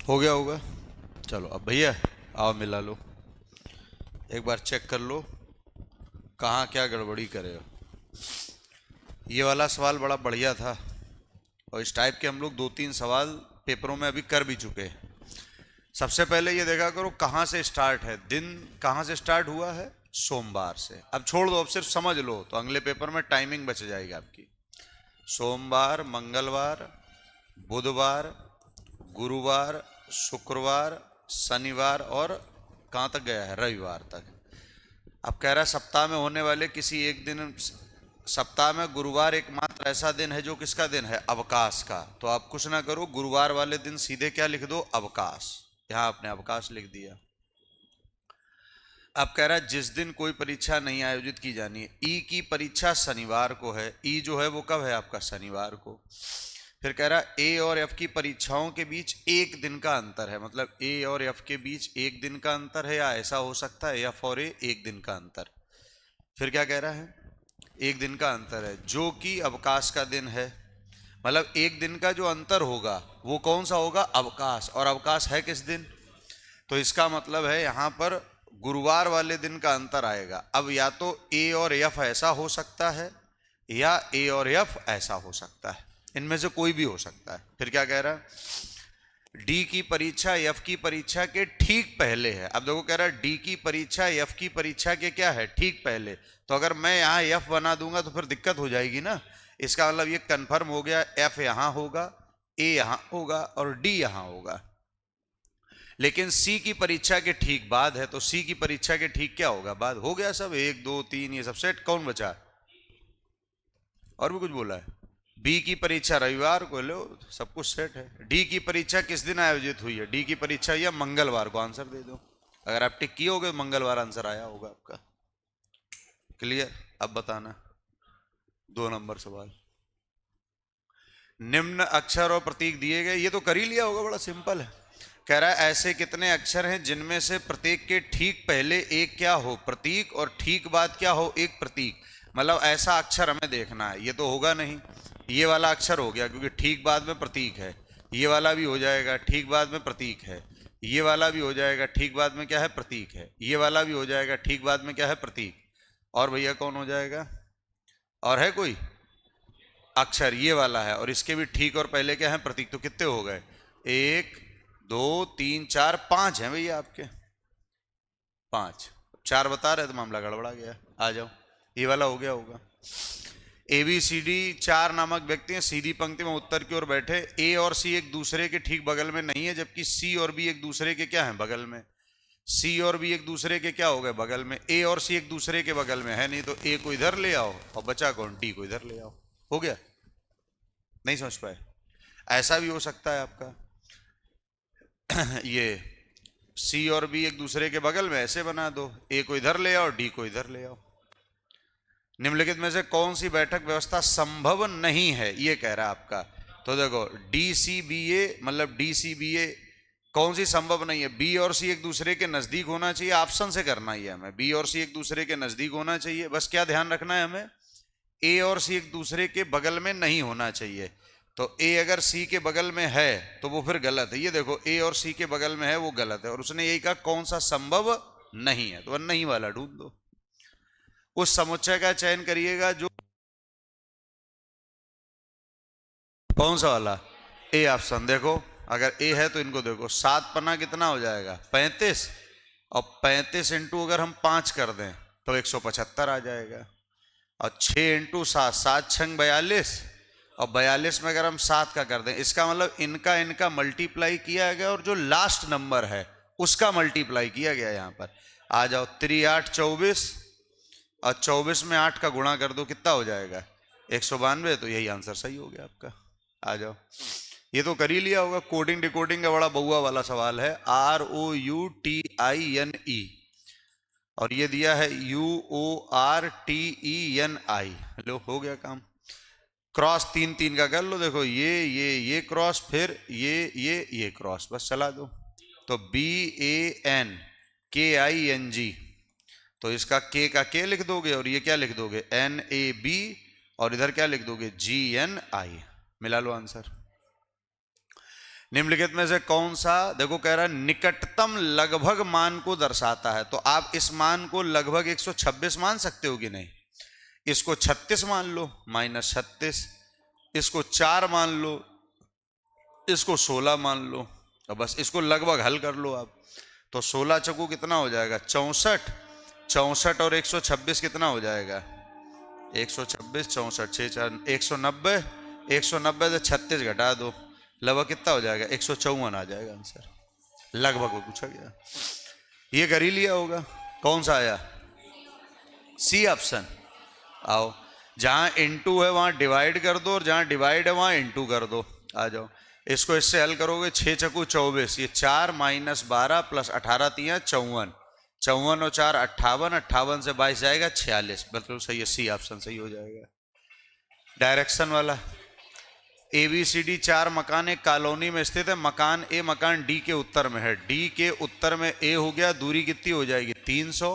हो गया होगा। चलो अब भैया आओ मिला लो, एक बार चेक कर लो कहाँ क्या गड़बड़ी करे हो। ये वाला सवाल बड़ा बढ़िया था और इस टाइप के हम लोग 2-3 सवाल पेपरों में अभी कर भी चुके हैं। सबसे पहले ये देखा करो कहाँ से स्टार्ट है, दिन कहाँ से स्टार्ट हुआ है, सोमवार से। अब छोड़ दो, अब सिर्फ समझ लो तो अगले पेपर में टाइमिंग बच जाएगी आपकी। सोमवार, मंगलवार, बुधवार, गुरुवार, शुक्रवार, शनिवार और कहाँ तक गया है, रविवार तक। अब कह रहा है सप्ताह में होने वाले किसी एक दिन, सप्ताह में गुरुवार एकमात्र ऐसा दिन है जो किसका दिन है, अवकाश का। तो आप कुछ ना करो, गुरुवार वाले दिन सीधे क्या लिख दो, अवकाश। यहां आपने अवकाश लिख दिया। अब कह रहा है जिस दिन कोई परीक्षा नहीं आयोजित की जानी है, ई की परीक्षा शनिवार को है। ई जो है वो कब है आपका, शनिवार को। फिर कह रहा है ए और एफ की परीक्षाओं के बीच एक दिन का अंतर है, मतलब ए और एफ के बीच एक दिन का अंतर है, या ऐसा हो सकता है एफ और ए एक दिन का अंतर। फिर क्या कह रहा है, एक दिन का अंतर है जो कि अवकाश का दिन है। मतलब एक दिन का जो अंतर होगा वो कौन सा होगा, अवकाश। और अवकाश है किस दिन, तो इसका मतलब है यहां पर गुरुवार वाले दिन का अंतर आएगा। अब या तो ए और एफ ऐसा हो सकता है या ए और एफ ऐसा हो सकता है, इनमें से कोई भी हो सकता है। फिर क्या कह रहा है, डी की परीक्षा एफ की परीक्षा के ठीक पहले है। अब देखो कह रहा है डी की परीक्षा एफ की परीक्षा के क्या है, ठीक पहले। तो अगर मैं यहां एफ बना दूंगा तो फिर दिक्कत हो जाएगी ना। इसका मतलब ये कंफर्म हो गया, एफ यहां होगा, ए यहां होगा और डी यहां होगा। लेकिन सी की परीक्षा के ठीक बाद है, तो सी की परीक्षा के ठीक क्या होगा, बाद। हो गया सब, 1 2 3 ये सब सेट। कौन बचा, और भी कुछ बोला है। बी की परीक्षा रविवार को, लो सब कुछ सेट है। डी की परीक्षा किस दिन आयोजित हुई है, डी की परीक्षा या मंगलवार को, आंसर दे दो। अगर आप टिक किए होगे मंगलवार आंसर आया होगा आपका। क्लियर। अब बताना 2 नंबर सवाल। निम्न अक्षर और प्रतीक दिए गए, ये तो कर ही लिया होगा, बड़ा सिंपल है। कह रहा है ऐसे कितने अक्षर हैं जिनमें से प्रत्येक के ठीक पहले एक क्या हो, प्रतीक, और ठीक बाद क्या हो, एक प्रतीक। मतलब ऐसा अक्षर हमें देखना है। ये तो होगा नहीं, ये वाला अक्षर हो गया क्योंकि ठीक बाद में प्रतीक है। ये वाला भी हो जाएगा, ठीक बाद में प्रतीक है। ये वाला भी हो जाएगा, ठीक बाद में क्या है, प्रतीक है। ये वाला भी हो जाएगा, ठीक बाद में क्या है, प्रतीक। और भैया कौन हो जाएगा, और है कोई अक्षर, ये वाला है, और इसके भी ठीक और पहले क्या है, प्रतीक। तो कितने हो गए, 1 2 3 4 5 हैं भैया आपके, 5। 4 बता रहे तो मामला गड़बड़ा गया। आ जाओ, ये वाला हो गया होगा। ए बी सी डी 4 नामक व्यक्ति हैं, सीधी पंक्ति में उत्तर की ओर बैठे। ए और सी एक दूसरे के ठीक बगल में नहीं है, जबकि सी और बी एक दूसरे के क्या है, बगल में। सी और बी एक दूसरे के क्या हो गए, बगल में। ए और सी एक दूसरे के बगल में है नहीं, तो ए को इधर ले आओ और बचा कौन, डी को इधर ले आओ। हो गया, नहीं समझ पाए। ऐसा भी हो सकता है आपका ये सी और बी एक दूसरे के बगल में, ऐसे बना दो, ए को इधर ले आओ, डी को इधर ले आओ। निम्नलिखित में से कौन सी बैठक व्यवस्था संभव नहीं है, ये कह रहा है आपका। तो देखो डी सी बी ए, मतलब डी सी बी ए कौन सी संभव नहीं है, बी और सी एक दूसरे के नजदीक होना चाहिए। ऑप्शन से करना ही है हमें, बी और सी एक दूसरे के नजदीक होना चाहिए। बस क्या ध्यान रखना है हमें, ए और सी एक दूसरे के बगल में नहीं होना चाहिए। तो ए अगर सी के बगल में है तो वो फिर गलत है। ये देखो ए और सी के बगल में है, वो गलत है। और उसने यही कहा कौन सा संभव नहीं है, तो नहीं वाला ढूंढ दो। उस समुच्चय का चयन करिएगा जो, कौन सा वाला, ए ऑप्शन। देखो अगर ए है तो इनको देखो, 7 पन्ना कितना हो जाएगा, 35। और 35 इंटू अगर हम 5 कर दें तो 175 आ जाएगा। और 6 इंटू 7, 7 छंग 42, और 42 में अगर हम 7 का कर दें, इसका मतलब इनका इनका मल्टीप्लाई किया गया और जो लास्ट नंबर है उसका मल्टीप्लाई किया गया। यहां पर आ जाओ, 3 8 24, और 24 में 8 का गुणा कर दो, कितना हो जाएगा, 192। तो यही आंसर सही हो गया आपका। आ जाओ, ये तो कर ही लिया होगा। कोडिंग डिकोडिंग का बड़ा बउआ वाला सवाल है, ROUTINE, और ये दिया है UORTENI। लो हो गया काम। क्रॉस 3 3 का कर लो, देखो ये क्रॉस, फिर ये क्रॉस, बस चला दो। तो BANKING, तो इसका के का के लिख दोगे और ये क्या लिख दोगे, NAB, और इधर क्या लिख दोगे, GNI। मिला लो आंसर। निम्नलिखित में से कौन सा, देखो कह रहा है निकटतम लगभग मान को दर्शाता है। तो आप इस मान को लगभग 126 मान सकते हो कि नहीं? इसको 36 मान लो, -36, इसको 4 मान लो, इसको 16 मान लो, और बस इसको लगभग हल कर लो आप। तो 16 चकू कितना हो जाएगा? 64, 64 और 126 कितना हो जाएगा? 126, 64, 6 4 190, 190 से 36 घटा दो, लगभग कितना हो जाएगा? 154 आ जाएगा आंसर। लगभग पूछा गया, ये कर ही लिया होगा। कौन सा आया? C option. आओ, जहां इनटू है वहां डिवाइड कर दो, और जहां डिवाइड है वहां इनटू कर दो। आ जाओ, इसको इससे हल करोगे, 6 चकू 24, ये 4 - 12 + 18 3 54, 54 और 4 58, 58 से 22 जाएगा 46। बिल्कुल सही है, सी ऑप्शन सही हो जाएगा। डायरेक्शन वाला, ABCD 4 मकान एक कॉलोनी में स्थित है। मकान ए मकान डी के उत्तर में है। डी के उत्तर में ए हो गया, दूरी कितनी हो जाएगी? 300।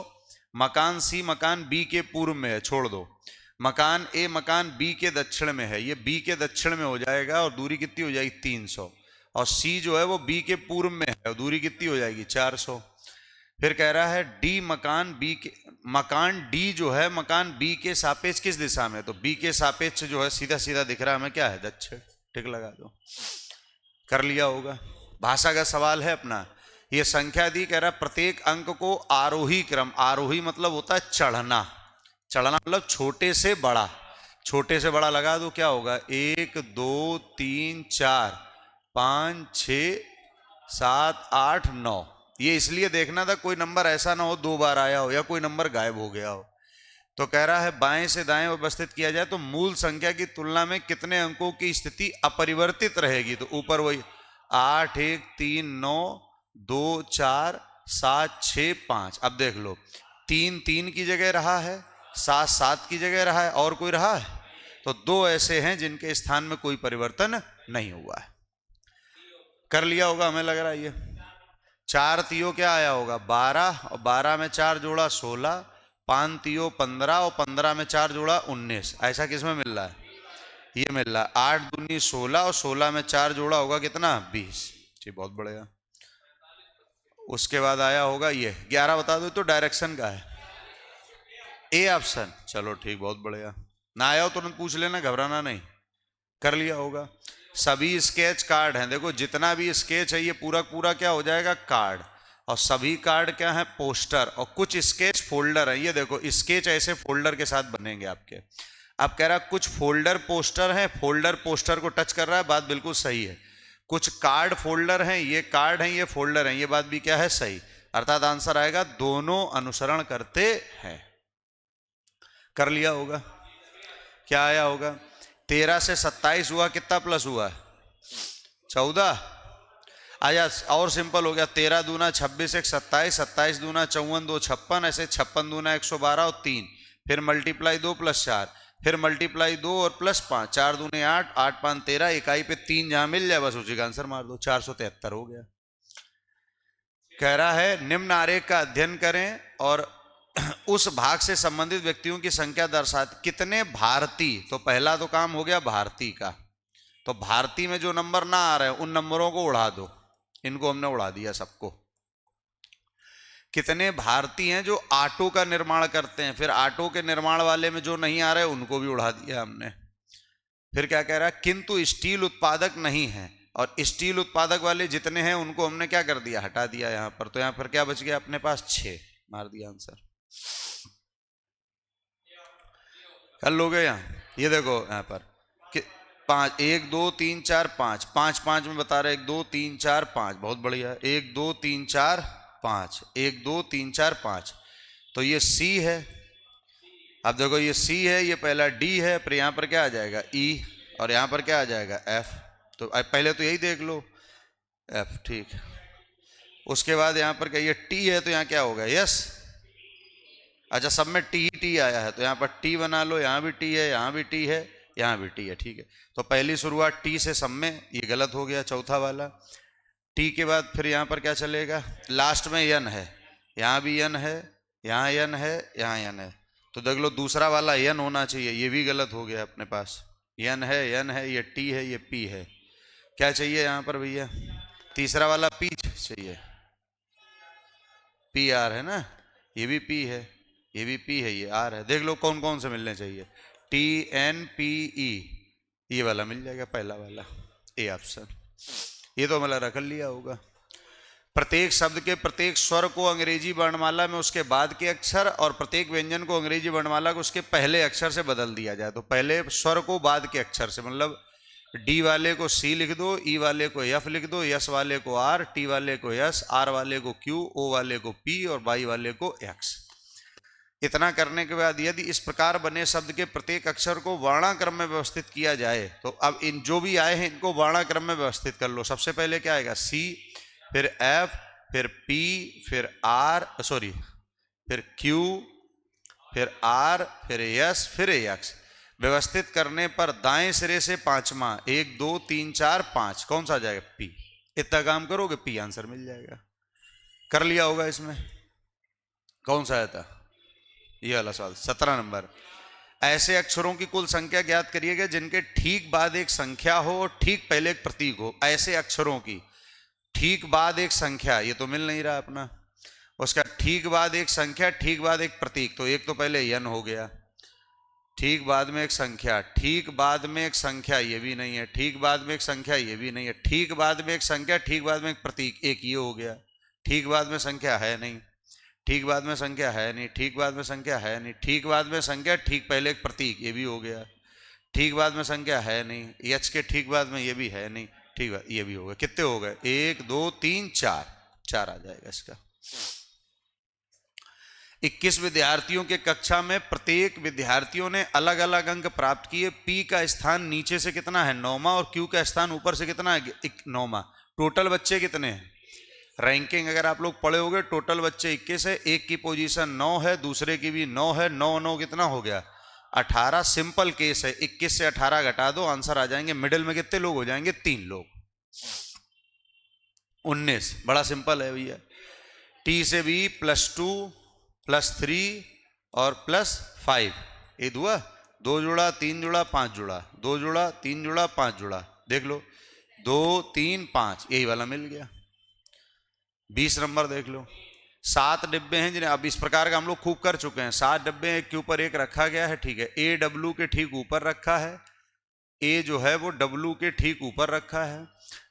मकान सी मकान बी के पूर्व में है, छोड़ दो। मकान ए मकान बी के दक्षिण में है, ये बी के दक्षिण में हो जाएगा, और दूरी कितनी हो जाएगी? 300। और सी जो है वो बी के पूर्व में है, और दूरी कितनी हो जाएगी? 400। फिर कह रहा है डी मकान बी के, मकान डी जो है मकान बी के सापेक्ष किस दिशा में? तो बी के सापेक्ष जो है सीधा सीधा दिख रहा है हमें, क्या है? दक्षिण। टिक लगा दो, कर लिया होगा। भाषा का सवाल है अपना। ये संख्या दी, कह रहा प्रत्येक अंक को आरोही क्रम, आरोही मतलब होता है चढ़ना, चढ़ना मतलब छोटे से बड़ा, छोटे से बड़ा लगा दो, क्या होगा? 1 2 3 4 5 6 7 8 9। ये इसलिए देखना था कोई नंबर ऐसा ना हो 2 बार आया हो, या कोई नंबर गायब हो गया हो। तो कह रहा है बाएं से दाएं व्यवस्थित किया जाए तो मूल संख्या की तुलना में कितने अंकों की स्थिति अपरिवर्तित रहेगी? तो ऊपर वही 8 1 3 9 2 4 7 6 5। अब देख लो, 3 3 की जगह रहा है, 7 7 की जगह रहा है, और कोई रहा है? तो 2 ऐसे हैं जिनके स्थान में कोई परिवर्तन नहीं हुआ है। कर लिया होगा हमें लग रहा है ये। 4 तियो क्या आया होगा? 12, और 12 में 4 जोड़ा 16, 5 तियो 15, और 15 में 4 जोड़ा 19। ऐसा किसमें मिल रहा है? ये मिल रहा है। 8 दूनी 16, और 16 में 4 जोड़ा होगा कितना? 20। जी बहुत बढ़िया। उसके बाद आया होगा ये 11, बता दो तो डायरेक्शन का है, ए ऑप्शन। चलो ठीक, बहुत बढ़िया। ना आया हो तुरंत पूछ लेना, घबराना नहीं। कर लिया होगा। सभी स्केच कार्ड हैं, देखो जितना भी स्केच है ये पूरा पूरा क्या हो जाएगा? कार्ड। और सभी कार्ड क्या है? पोस्टर। और कुछ स्केच फोल्डर हैं, ये देखो स्केच ऐसे फोल्डर के साथ बनेंगे आपके। अब कह रहा कुछ फोल्डर पोस्टर हैं, फोल्डर पोस्टर को टच कर रहा है, बात बिल्कुल सही है। कुछ कार्ड फोल्डर हैं, ये कार्ड हैं ये फोल्डर हैं, ये बात भी क्या है? सही। अर्थात आंसर आएगा दोनों अनुसरण करते हैं। कर लिया होगा। क्या आया होगा? 13 से 27 हुआ, कितना प्लस हुआ? 14। आया और सिंपल हो गया। 13 दूना 26 1 27, 27 दूना 54 2 56, ऐसे 56 दूना 112 और 3, फिर मल्टीप्लाई 2 + 4, फिर मल्टीप्लाई 2 और +5, 4 दूने 8, 8 5 13, इकाई पे 3 जहां मिल जाए बस उसी का आंसर मार दो। 473 हो गया। कह रहा है निम्न आरेख का अध्ययन करें और उस भाग से संबंधित व्यक्तियों की संख्या दर्शाते। कितने भारतीय, तो पहला तो काम हो गया भारतीय का। तो भारतीय में जो नंबर ना आ रहे हैं उन नंबरों को उड़ा दो, इनको हमने उड़ा दिया सबको। कितने भारतीय हैं जो ऑटो का निर्माण करते हैं, फिर ऑटो के निर्माण वाले में जो नहीं आ रहे उनको भी उड़ा दिया हमने। फिर क्या कह रहा है? किंतु स्टील उत्पादक नहीं है, और स्टील उत्पादक वाले जितने हैं उनको हमने क्या कर दिया? हटा दिया यहां पर। तो यहां पर क्या बच गया अपने पास? 6, मार दिया आंसर। कर लोगे यहां? ये देखो यहां पर 5 1 2 3 4 5, 5 5 में बता रहे 1 2 3 4 5, बहुत बढ़िया। 1 2 3 4 5, 1 2 3 4 5। तो ये सी है। अब देखो ये सी है, ये पहला डी है, फिर यहां पर क्या आ जाएगा? ई, और यहां पर क्या आ जाएगा? एफ। तो पहले तो यही देख लो, एफ, ठीक। उसके बाद यहां पर क्या? ये टी है, तो यहां क्या होगा? यस। अच्छा, सब में टी टी आया है, तो यहां पर टी बना लो। यहां भी टी है, यहां भी टी है, यहां भी टी है, ठीक है। तो पहली शुरुआत टी से सब में, ये गलत हो गया चौथा वाला। टी के बाद फिर यहां पर क्या चलेगा? लास्ट में यन है, यहां भी यन है, यहां यन है, यहां यन है। तो देख लो दूसरा वाला यन होना चाहिए, ये भी गलत हो गया अपने पास। यन है, ये टी है, ये पी है। क्या चाहिए यहां पर भैया? तीसरा वाला पी चाहिए, पी आर है ना, ये भी पी है, ये भी पी है, ये आर है। देख लो कौन कौन से मिलने चाहिए, टी एन पी ई, ये वाला मिल जाएगा पहला वाला, ए ऑप्शन। ये तो मतलब रख लिया होगा। प्रत्येक शब्द के प्रत्येक स्वर को अंग्रेजी वर्णमाला में उसके बाद के अक्षर और प्रत्येक व्यंजन को अंग्रेजी वर्णमाला को उसके पहले अक्षर से बदल दिया जाए। तो पहले स्वर को बाद के अक्षर से, मतलब डी वाले को सी लिख दो, ई वाले को एफ लिख दो, यस वाले को आर, टी वाले को एस, आर वाले को क्यू, ओ वाले को पी और वाई वाले को एक्स। इतना करने के बाद यदि इस प्रकार बने शब्द के प्रत्येक अक्षर को वर्णाक्रम में व्यवस्थित किया जाए, तो अब इन जो भी आए हैं इनको वर्णाक्रम में व्यवस्थित कर लो। सबसे पहले क्या आएगा, सी, फिर एफ, फिर पी, फिर आर, सॉरी फिर क्यू, फिर आर, फिर एस, फिर एक्स। व्यवस्थित करने पर दाएं सिरे से पांचवा, 1 2 3 4 5, कौन सा आ जाएगा, पी। इतना काम करोगे पी आंसर मिल जाएगा। कर लिया होगा। इसमें कौन सा आया था, ये वाला सवाल 17 नंबर। ऐसे अक्षरों की कुल संख्या ज्ञात करिएगा जिनके ठीक बाद एक संख्या हो और ठीक पहले एक प्रतीक हो। ऐसे अक्षरों की ठीक बाद एक संख्या, ये तो मिल नहीं रहा अपना, उसका ठीक बाद एक संख्या, ठीक बाद एक प्रतीक। तो एक तो पहले यन हो गया, ठीक बाद में एक संख्या, ठीक बाद में एक संख्या, ये भी नहीं है, ठीक बाद में एक संख्या, ये भी नहीं है, ठीक बाद में एक संख्या, ठीक बाद में एक प्रतीक, एक ये हो गया। ठीक बाद में संख्या है नहीं, ठीक बाद में संख्या है नहीं, ठीक बाद में संख्या है नहीं, ठीक बाद में संख्या, ठीक पहले एक प्रतीक, ये भी हो गया। ठीक बाद में संख्या है नहीं, यच के ठीक बाद में ये भी है नहीं, ठीक है ये भी हो गया। कितने हो गए, 1 2 3 4, 4 आ जाएगा इसका। 21 विद्यार्थियों के कक्षा में प्रत्येक विद्यार्थियों ने अलग अलग अंक प्राप्त किए। पी का स्थान नीचे से कितना है, 9वां, और क्यू का स्थान ऊपर से कितना है, 9वां। टोटल बच्चे कितने हैं, रैंकिंग अगर आप लोग पढ़े होगे, टोटल बच्चे 21 है, एक की पोजीशन 9 है, दूसरे की भी 9 है, 9 9 कितना हो गया, 18। सिंपल केस है, 21 से 18 घटा दो, आंसर आ जाएंगे। मिडिल में कितने लोग हो जाएंगे, 3 लोग, 19। बड़ा सिंपल है भैया। टी से बी +2 +3 और +5, ये हुआ 2 जुड़ा 3 जुड़ा 5 जुड़ा, 2 जुड़ा 3 जुड़ा 5 जुड़ा। देख लो 2 3 5, यही वाला मिल गया। 20 नंबर देख लो। 7 डिब्बे हैं जिन्हें, अब इस प्रकार का हम लोग खूब कर चुके हैं। 7 डिब्बे एक के ऊपर एक रखा गया है, ठीक है। ए डब्लू के ठीक ऊपर रखा है, ए जो है वो डब्लू के ठीक ऊपर रखा है।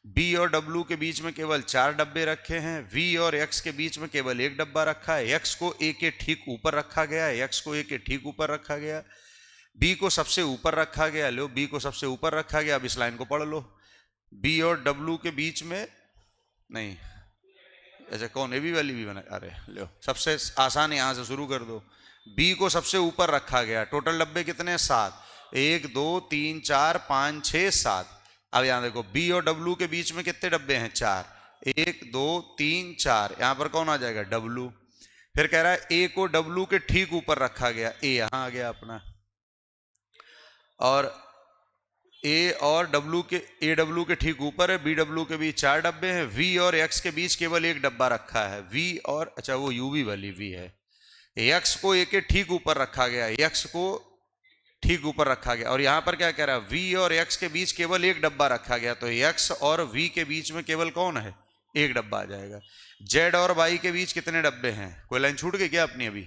बी और डब्लू के बीच में केवल 4 डब्बे रखे हैं। वी और एक्स के बीच में केवल 1 डब्बा रखा है। एक्स को ए के ठीक ऊपर रखा गया है, एक्स को ए के ठीक ऊपर रखा गया। बी को सबसे ऊपर रखा गया, लो बी को सबसे ऊपर रखा गया। अब इस लाइन को पढ़ लो, बी और डब्लू के बीच में नहीं, ऐसे कौन, ए बी वाली भी बना, अरे लो सबसे आसान यहां से शुरू कर दो। बी को सबसे ऊपर रखा गया। टोटल डब्बे कितने हैं, 7, 1 2 3 4 5 6 7। अब यहां देखो बी और डब्लू के बीच में कितने डब्बे हैं, 4, 1 2 3 4। यहां पर कौन आ जाएगा, डब्लू। फिर कह रहा है ए को डब्लू के ठीक ऊपर रखा गया, ए यहां आ गया अपना, और ए और डब्लू के, ए डब्लू के ठीक ऊपर है, बी डब्लू के बीच 4 डब्बे हैं। वी और एक्स के बीच केवल 1 डब्बा रखा है, वी और, अच्छा वो यूवी वाली वी है। एक्स को ए के ठीक ऊपर रखा गया, एक्स को ठीक ऊपर रखा गया। और यहां पर क्या कह रहा है, वी और एक्स के बीच केवल 1 डब्बा रखा गया, तो एक्स और वी के बीच में केवल कौन है, 1 डब्बा आ जाएगा। जेड और वाई के बीच कितने डब्बे हैं, कोई लाइन छूट गई क्या अपनी अभी।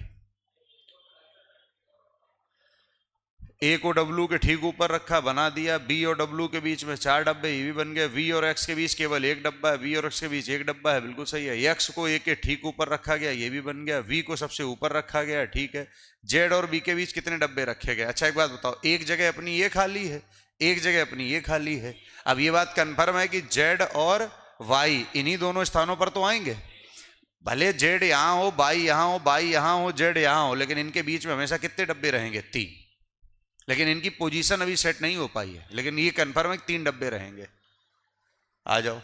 ए को डब्लू के ठीक ऊपर रखा, बना दिया। बी और डब्लू के बीच में 4 डब्बे, ये भी बन गए। वी और एक्स के बीच केवल 1 डब्बा है, वी और एक्स के बीच 1 डब्बा है, बिल्कुल सही है। एक्स को ए के ठीक ऊपर रखा गया, ये भी बन गया। वी को सबसे ऊपर रखा गया, ठीक है। जेड और बी के बीच कितने डब्बे रखे गए। अच्छा एक बात बताओ, एक जगह अपनी ये खाली है, एक जगह अपनी ये खाली है। अब ये बात कन्फर्म है कि जेड और वाई इन्हीं दोनों स्थानों पर तो आएंगे। भले जेड यहां हो, बाई यहां हो, बाई यहां हो, जेड यहां हो, लेकिन इनके बीच में हमेशा कितने डब्बे रहेंगे, 3। लेकिन इनकी पोजीशन अभी सेट नहीं हो पाई है, लेकिन ये कंफर्म है कि 3 डब्बे रहेंगे। आ जाओ।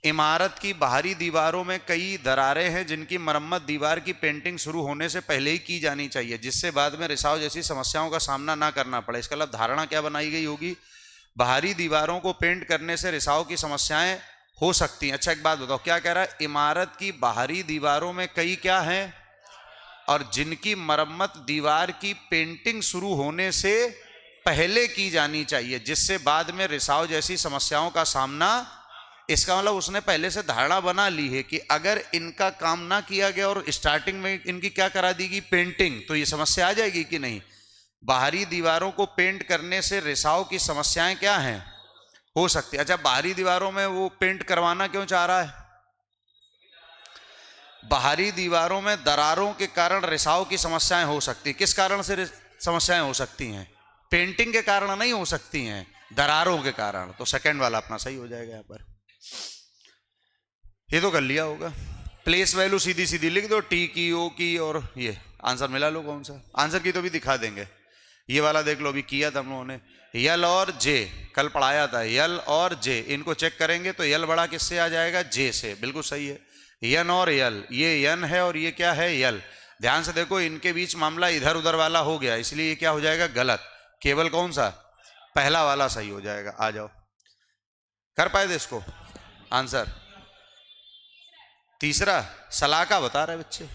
इमारत की बाहरी दीवारों में कई दरारें हैं जिनकी मरम्मत दीवार की पेंटिंग शुरू होने से पहले ही की जानी चाहिए, जिससे बाद में रिसाव जैसी समस्याओं का सामना ना करना पड़े। इसका मतलब धारणा क्या बनाई गई होगी, बाहरी दीवारों को पेंट करने से रिसाव की समस्याएं हो सकती हैं। अच्छा एक बात बताओ, क्या कह रहा है, इमारत की बाहरी दीवारों में कई क्या हैं, और जिनकी मरम्मत दीवार की पेंटिंग शुरू होने से पहले की जानी चाहिए, जिससे बाद में रिसाव जैसी समस्याओं का सामना इसका मतलब उसने पहले से धारणा बना ली है कि अगर इनका काम ना किया गया और स्टार्टिंग में इनकी क्या करा देगी, पेंटिंग, तो ये समस्या आ जाएगी कि नहीं। बाहरी दीवारों को पेंट करने से रिसाव की समस्याएं क्या हैं, हो सकती है। अच्छा, बाहरी दीवारों में वो पेंट करवाना क्यों चाह रहा है? बाहरी दीवारों में दरारों के कारण रिसाव की समस्याएं हो सकती। किस कारण से समस्याएं हो सकती हैं? पेंटिंग के कारण नहीं हो सकती हैं, दरारों के कारण। तो सेकंड वाला अपना सही हो जाएगा। यहां पर ये तो कर लिया होगा। प्लेस वैल्यू सीधी सीधी लिख दो, टी की, ओ की, और ये आंसर मिला लो। कौन सा आंसर की तो भी दिखा देंगे। ये वाला देख लो, अभी किया था हम लोगों ने। यल और जे कल पढ़ाया था, यल और जे, इनको चेक करेंगे तो यल बड़ा किससे आ जाएगा? जे से। बिल्कुल सही है। यन और यल, ये यन है और ये क्या है? यल। ध्यान से देखो, इनके बीच मामला इधर उधर वाला हो गया, इसलिए ये क्या हो जाएगा? गलत। केवल कौन सा? पहला वाला सही हो जाएगा। आ जाओ, कर पाए थे इसको आंसर? तीसरा सलाह का बता रहे बच्चे,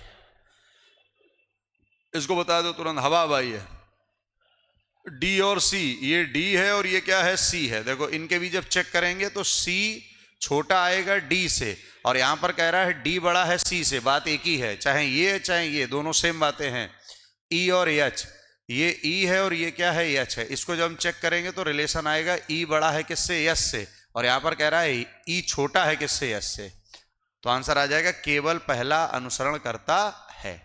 इसको बता दो तुरंत। हवा हवाई है। डी और सी, ये डी है और ये क्या है? सी है। देखो इनके भी जब चेक करेंगे तो सी छोटा आएगा डी से, और यहां पर कह रहा है डी बड़ा है सी से। बात एक ही है, चाहे ये दोनों सेम बातें हैं। ई और एच, ये ई है और ये क्या है? एच है। इसको जब हम चेक करेंगे तो रिलेशन आएगा ई बड़ा है किससे? एस से, और यहां पर कह रहा है ई छोटा है किससे? एस से। तो आंसर आ जाएगा केवल पहला अनुसरण करता है।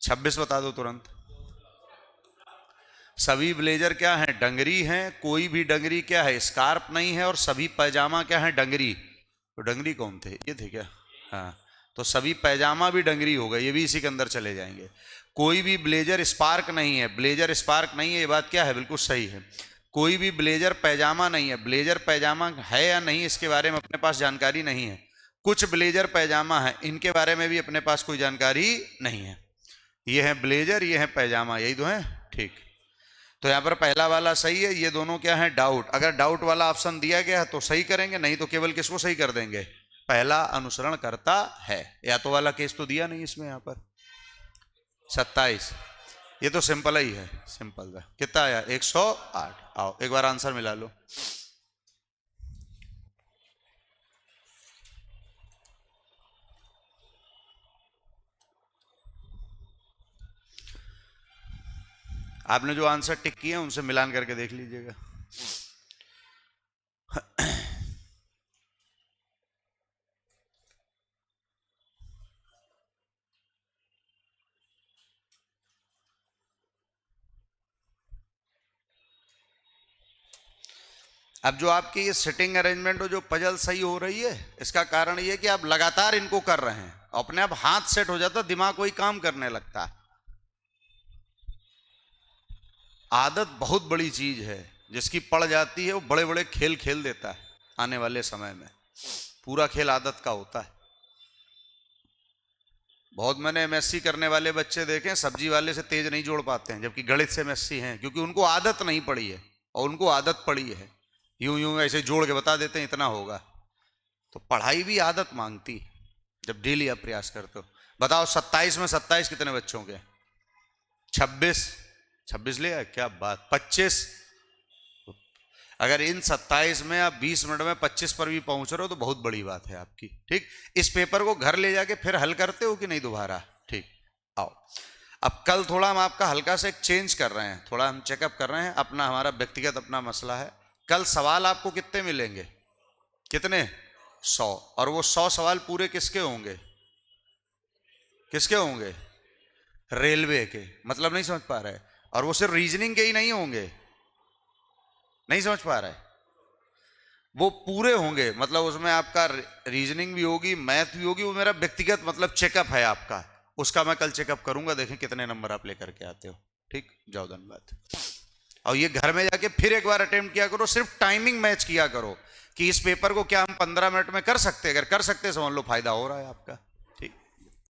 26 बता दो तुरंत। सभी ब्लेजर क्या है? डंगरी हैं। कोई भी डंगरी क्या है? स्कार्फ नहीं है। और सभी पैजामा क्या है? डंगरी। तो डंगरी कौन थे? ये थे क्या? हाँ, तो सभी पैजामा भी डंगरी हो गए, ये भी इसी के अंदर चले जाएंगे। कोई भी ब्लेजर स्पार्क नहीं है। ब्लेजर स्पार्क नहीं है, ये बात क्या है? बिल्कुल सही है। कोई भी ब्लेजर पैजामा नहीं है। ब्लेजर पैजामा है या नहीं, इसके बारे में अपने पास जानकारी नहीं है। कुछ ब्लेजर पैजामा है, इनके बारे में भी अपने पास कोई जानकारी नहीं है। ये है ब्लेजर, ये है पैजामा, यही तो है। ठीक, तो यहां पर पहला वाला सही है। ये दोनों क्या है? डाउट। अगर डाउट वाला ऑप्शन दिया गया है तो सही करेंगे, नहीं तो केवल किसको सही कर देंगे? पहला अनुसरण करता है। या तो वाला केस तो दिया नहीं इसमें। यहां पर 27, ये तो सिंपल ही है, सिंपल था। कितना आया? 108। आओ एक बार आंसर मिला लो। आपने जो आंसर टिक किए उनसे मिलान करके देख लीजिएगा। अब जो आपकी ये सिटिंग अरेंजमेंट और जो पजल सही हो रही है, इसका कारण ये कि आप लगातार इनको कर रहे हैं। अपने आप हाथ सेट हो जाता, दिमाग वही काम करने लगता है। आदत बहुत बड़ी चीज है, जिसकी पड़ जाती है वो बड़े बड़े खेल खेल देता है आने वाले समय में। पूरा खेल आदत का होता है। बहुत मैंने एमएससी करने वाले बच्चे देखे, सब्जी वाले से तेज नहीं जोड़ पाते हैं, जबकि गणित से एमएससी हैं, क्योंकि उनको आदत नहीं पड़ी है। और उनको आदत पड़ी है, यूं यूं ऐसे जोड़ के बता देते हैं इतना होगा। तो पढ़ाई भी आदत मांगती, जब डेली आप प्रयास करते हो। बताओ 27 में 27 कितने बच्चों के? 26 ले आए, क्या बात। 25, अगर इन 27 में आप 20 मिनट में 25 पर भी पहुंच रहे हो तो बहुत बड़ी बात है आपकी। ठीक, इस पेपर को घर ले जाके फिर हल करते हो कि नहीं दोबारा? ठीक, आओ। अब कल थोड़ा हम आपका हल्का से एक चेंज कर रहे हैं, थोड़ा हम चेकअप कर रहे हैं अपना, हमारा व्यक्तिगत अपना मसला है। कल सवाल आपको कितने मिलेंगे? कितने? 100। और वो 100 सवाल पूरे किसके होंगे? किसके होंगे? रेलवे के। मतलब नहीं समझ पा रहे? और वो सिर्फ रीजनिंग के ही नहीं होंगे। नहीं समझ पा रहे? वो पूरे होंगे, मतलब उसमें आपका रीजनिंग भी होगी, मैथ भी होगी। वो मेरा व्यक्तिगत मतलब चेकअप है आपका, उसका मैं कल चेकअप करूंगा, देखें कितने नंबर आप लेकर के आते हो। ठीक, जाओ, धन्यवाद। और ये घर में जाके फिर एक बार अटेम्प्ट किया करो, सिर्फ टाइमिंग मैच किया करो कि इस पेपर को क्या हम 15 मिनट में कर सकते हैं। अगर कर सकते समझ लो फायदा हो रहा है आपका।